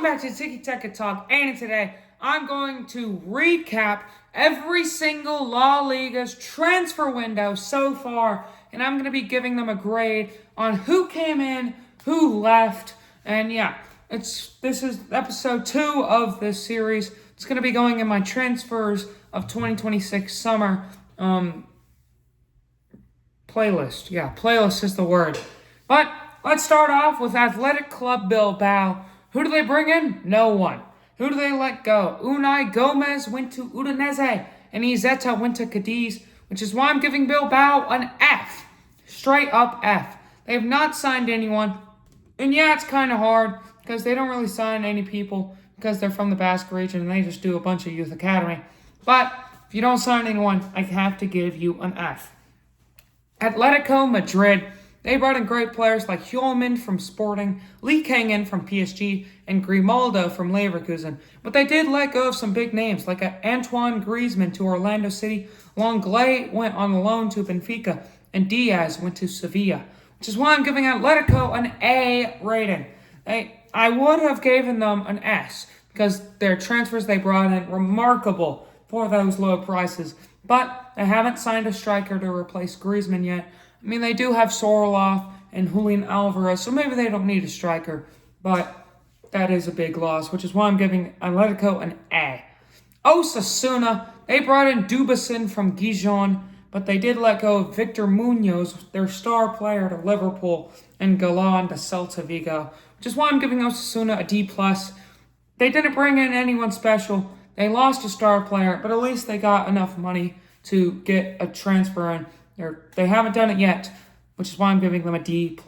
back to Tiki Taka Talk, and today I'm going to recap every single La Liga's transfer window so far, and I'm going to be giving them a grade on who came in, who left, and yeah, this is episode 2 of this series. It's going to be going in my transfers of 2026 summer playlist. Yeah, playlist is the word. But let's start off with Athletic Club Bilbao. Who do they bring in? No one. Who do they let go? Unai Gomez went to Udinese, and Izeta went to Cadiz, which is why I'm giving Bilbao an F. Straight up F. They have not signed anyone. And yeah, it's kind of hard because they don't really sign any people because they're from the Basque region and they just do a bunch of youth academy. But if you don't sign anyone, I have to give you an F. Atletico Madrid. They brought in great players like Hjulmand from Sporting, Lee Kang-in from PSG, and Grimaldo from Leverkusen. But they did let go of some big names like Antoine Griezmann to Orlando City, Longley went on loan to Benfica, and Diaz went to Sevilla. Which is why I'm giving Atletico an A rating. I would have given them an S because their transfers they brought in remarkable for those low prices. But they haven't signed a striker to replace Griezmann yet. I mean, they do have Sorloth and Julian Alvarez, so maybe they don't need a striker. But that is a big loss, which is why I'm giving Atletico an A. Osasuna, they brought in Dubasin from Gijon, but they did let go of Victor Munoz, their star player, to Liverpool, and Galan to Celta Vigo, which is why I'm giving Osasuna a D+. They didn't bring in anyone special. They lost a star player, but at least they got enough money to get a transfer in. They haven't done it yet, which is why I'm giving them a D+.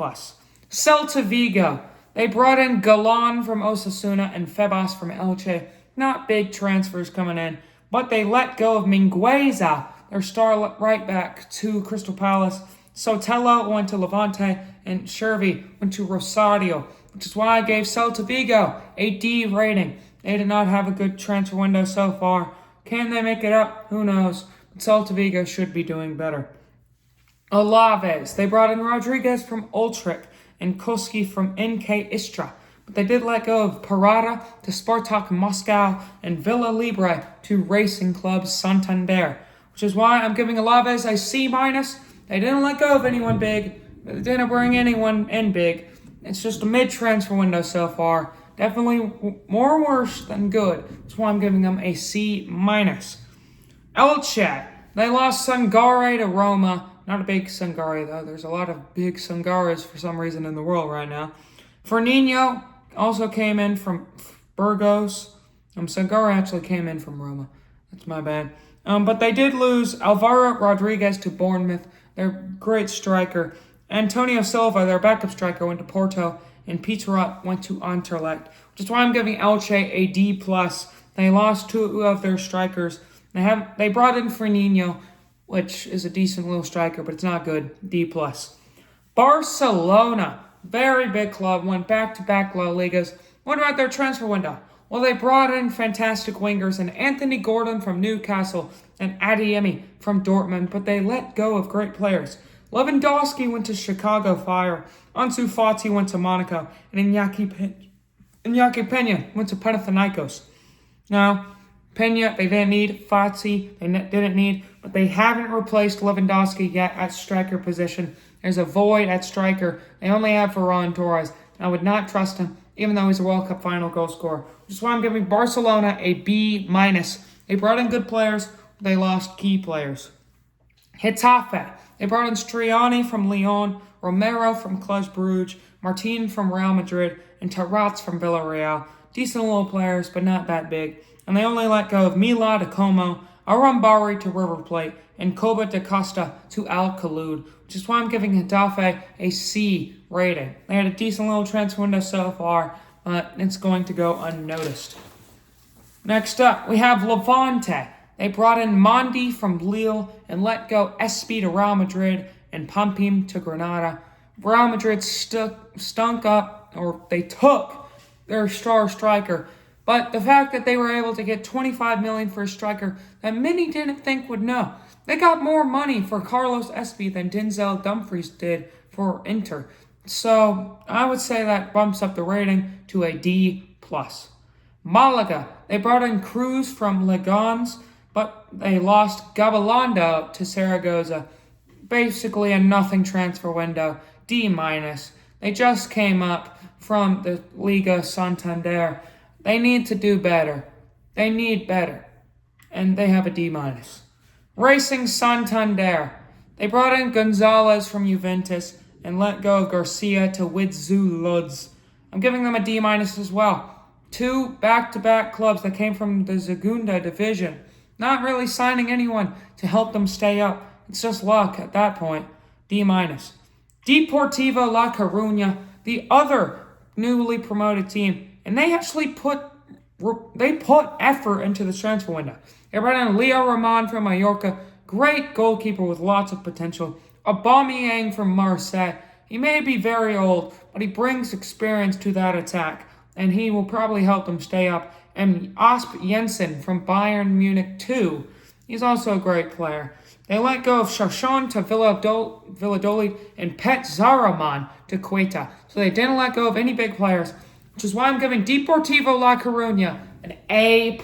Celta Vigo. They brought in Galan from Osasuna and Febas from Elche. Not big transfers coming in, but they let go of Mingueza, their star right back, to Crystal Palace. Sotelo went to Levante, and Shervy went to Rosario, which is why I gave Celta Vigo a D rating. They did not have a good transfer window so far. Can they make it up? Who knows? But Celta Vigo should be doing better. Alaves. They brought in Rodriguez from Utrecht and Koski from NK Istra. But they did let go of Parada to Spartak Moscow and Villa Libre to Racing Club Santander. Which is why I'm giving Alaves a C-. They didn't let go of anyone big. They didn't bring anyone in big. It's just a mid-transfer window so far. Definitely more worse than good. That's why I'm giving them a C-. Elche. They lost Sangare to Roma. Not a big Sangare, though. There's a lot of big Sangares for some reason in the world right now. Fernandinho also came in from Burgos. Sangare actually came in from Roma. That's my bad. But they did lose Alvaro Rodriguez to Bournemouth, their great striker. Antonio Silva, their backup striker, went to Porto, and Pizarro went to Anderlecht, which is why I'm giving Elche a D+. They lost 2 of their strikers. They brought in Fernandinho, which is a decent little striker, but it's not good. D+. Barcelona, very big club, went back-to-back La Ligas. What about their transfer window? Well, they brought in fantastic wingers and Anthony Gordon from Newcastle and Adeyemi from Dortmund, but they let go of great players. Lewandowski went to Chicago Fire, Ansu Fati went to Monaco, and Iñaki Peña went to Panathinaikos. Now, Peña, they didn't need. Fati, they didn't need. But they haven't replaced Lewandowski yet at striker position. There's a void at striker. They only have Ferran Torres. I would not trust him, even though he's a World Cup final goal scorer. Which is why I'm giving Barcelona a B-. They brought in good players, but they lost key players. Getafe. They brought in Striani from Lyon, Romero from Cluj Brugge, Martin from Real Madrid, and Tarats from Villarreal. Decent little players, but not that big. And they only let go of Mila to Como, Arambari to River Plate, and Koba da Costa to Al Khaloud, which is why I'm giving Getafe a C rating. They had a decent little transfer window so far, but it's going to go unnoticed. Next up, we have Levante. They brought in Mondi from Lille and let go Espi to Real Madrid and Pampim to Granada. Real Madrid stunk up, or they took their star striker. But the fact that they were able to get $25 million for a striker that many didn't think would know. They got more money for Carlos Espi than Denzel Dumfries did for Inter. So I would say that bumps up the rating to a D+. plus. Malaga, they brought in Cruz from Legans, but they lost Gabilondo to Zaragoza. Basically a nothing transfer window, D minus. They just came up from the Liga Santander. They need to do better. They need better. And they have a D minus. Racing Santander. They brought in Gonzalez from Juventus and let go of Garcia to Widzew Lodz. I'm giving them a D minus as well. 2 back-to-back clubs that came from the Segunda division. Not really signing anyone to help them stay up. It's just luck at that point. D minus. Deportivo La Coruña, the other newly promoted team, and they actually put effort into the transfer window. They brought in Leo Roman from Mallorca, great goalkeeper with lots of potential. Aubameyang from Marseille. He may be very old, but he brings experience to that attack, and he will probably help them stay up. And Asp Jensen from Bayern Munich 2. He's also a great player. They let go of Chachon to Valladolid and Pet Zaraman to Quetta. So they didn't let go of any big players, which is why I'm giving Deportivo La Coruña an A+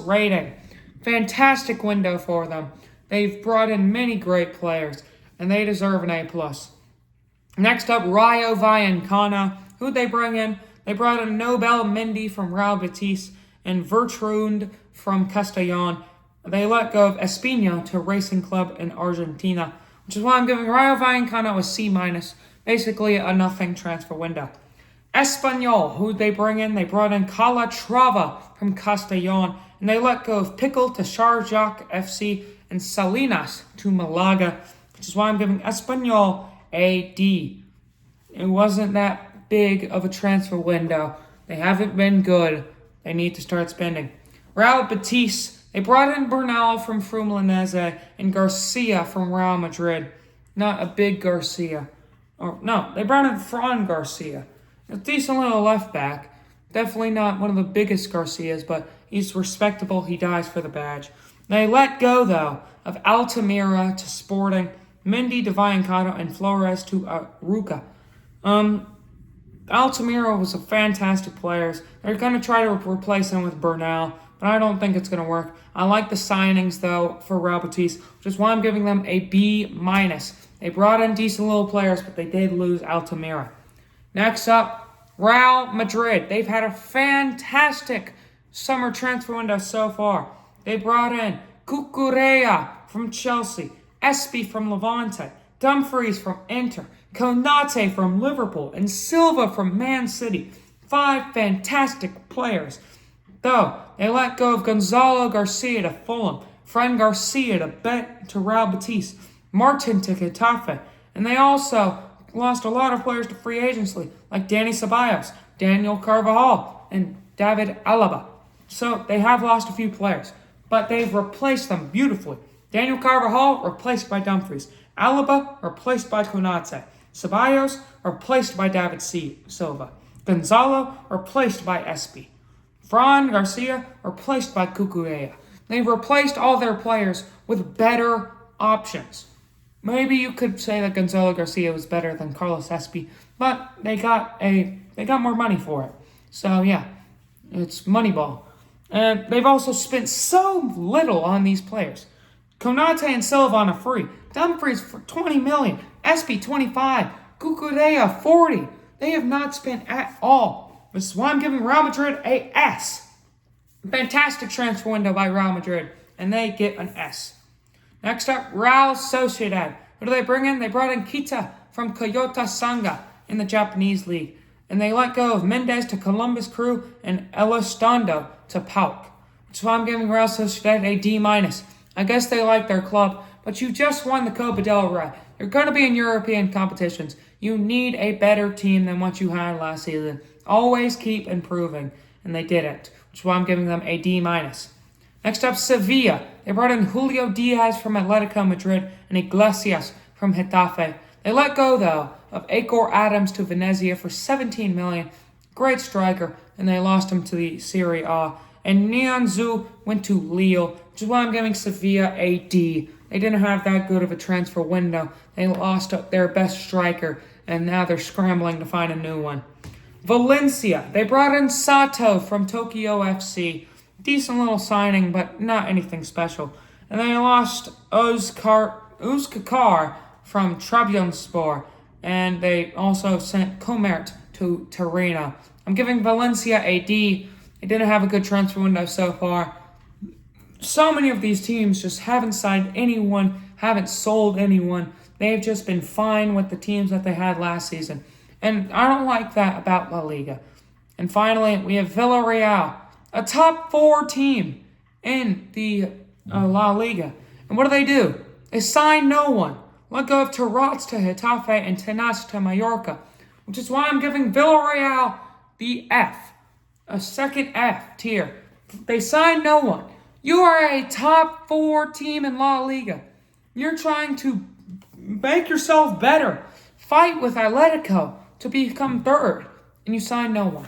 rating. Fantastic window for them. They've brought in many great players, and they deserve an A+. Next up, Rayo Vallecano. Who'd they bring in? They brought in Nobel Mendy from Real Betis and Vertrund from Castellon. They let go of Espino to Racing Club in Argentina, which is why I'm giving Rayo Vallecano a C-. Basically a nothing transfer window. Espanyol, who'd they bring in? They brought in Calatrava from Castellon, and they let go of Pickle to Sharjah FC and Salinas to Malaga, which is why I'm giving Espanyol a D. It wasn't that big of a transfer window. They haven't been good. They need to start spending. Real Betis, they brought in Bernal from Fluminense and Garcia from Real Madrid. Not a big Garcia. They brought in Fran Garcia. A decent little left back. Definitely not one of the biggest Garcias, but he's respectable. He dies for the badge. They let go, though, of Altamira to Sporting, Mendy to Vallecano, and Flores to Aruca. Altamira was a fantastic player. They're going to try to replace him with Bernal, but I don't think it's going to work. I like the signings, though, for Real Betis, which is why I'm giving them a B-. They brought in decent little players, but they did lose Altamira. Next up, Real Madrid. They've had a fantastic summer transfer window so far. They brought in Cucurella from Chelsea, Espy from Levante, Dumfries from Inter, Konate from Liverpool, and Silva from Man City. 5 fantastic players. Though, they let go of Gonzalo Garcia to Fulham, Fran Garcia to Real Betis, Martin to Getafe, and they also lost a lot of players to free agency, like Dani Ceballos, Daniel Carvajal, and David Alaba. So they have lost a few players, but they've replaced them beautifully. Daniel Carvajal replaced by Dumfries, Alaba replaced by Konate, Ceballos replaced by David Silva, Gonzalo replaced by Espy, Fran Garcia replaced by Cucurella. They've replaced all their players with better options. Maybe you could say that Gonzalo Garcia was better than Carlos Espy, but they got more money for it. So yeah, it's Moneyball. And they've also spent so little on these players. Konate and Silva on a free, Dumfries for $20 million, Espy 25, Cucurella 40. They have not spent at all. This is why I'm giving Real Madrid a S. Fantastic transfer window by Real Madrid, and they get an S. Next up, Real Sociedad. What do they bring in? They brought in Kita from Toyota Sanga in the Japanese league. And they let go of Mendez to Columbus Crew and Elizondo to Pauk. Which is why I'm giving Real Sociedad a D-. I guess they like their club, but you just won the Copa del Rey. You're going to be in European competitions. You need a better team than what you had last season. Always keep improving. And they did it. Which is why I'm giving them a D-. Next up, Sevilla. They brought in Julio Diaz from Atletico Madrid and Iglesias from Getafe. They let go, though, of Acor Adams to Venezia for $17 million. Great striker, and they lost him to the Serie A. And Nianzou went to Lille, which is why I'm giving Sevilla a D. They didn't have that good of a transfer window. They lost their best striker, and now they're scrambling to find a new one. Valencia, they brought in Sato from Tokyo FC. Decent little signing, but not anything special. And they lost Uzkakar from Trabzonspor. And they also sent Komert to Torino. I'm giving Valencia a D. They didn't have a good transfer window so far. So many of these teams just haven't signed anyone, haven't sold anyone. They've just been fine with the teams that they had last season. And I don't like that about La Liga. And finally, we have Villarreal, a top 4 team in the La Liga. And what do? They sign no one. Let go of Tarats to Getafe and Tenas to Mallorca, which is why I'm giving Villarreal the F, a second F tier. They signed no one. You are a top 4 team in La Liga. You're trying to make yourself better. Fight with Atletico to become 3rd, and you sign no one.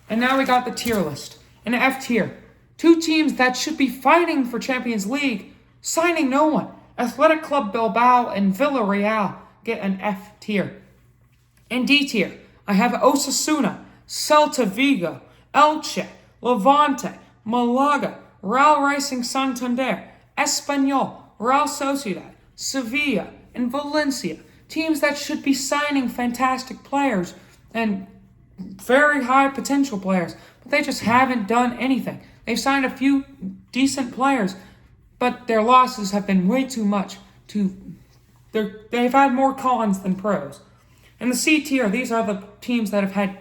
And now we got the tier list, an F tier. 2 teams that should be fighting for Champions League, signing no one. Athletic Club Bilbao and Villarreal get an F tier. In D tier, I have Osasuna, Celta Vigo, Elche, Levante, Malaga, Real Racing Santander, Espanyol, Real Sociedad, Sevilla, and Valencia. Teams that should be signing fantastic players and very high potential players, but they just haven't done anything. They've signed a few decent players, but their losses have been way too much. They've had more cons than pros. In the C tier, these are the teams that have had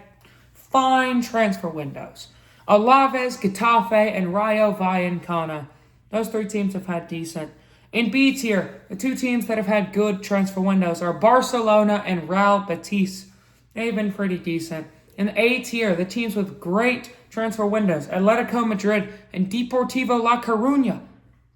fine transfer windows. Alaves, Getafe, and Rayo Vallecano. Those 3 teams have had decent. In B tier, the 2 teams that have had good transfer windows are Barcelona and Real Betis. They've been pretty decent. In the A tier, the teams with great transfer windows, Atletico Madrid and Deportivo La Coruña.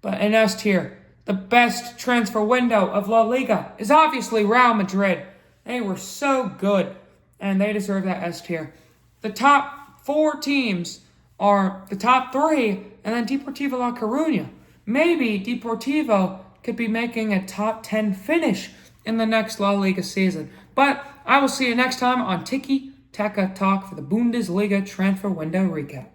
But in S tier, the best transfer window of La Liga is obviously Real Madrid. They were so good, and they deserve that S tier. The top 4 teams are the top 3, and then Deportivo La Coruña. Maybe Deportivo could be making a top 10 finish in the next La Liga season. But I will see you next time on Tiki Taka Talk for the Bundesliga transfer window recap.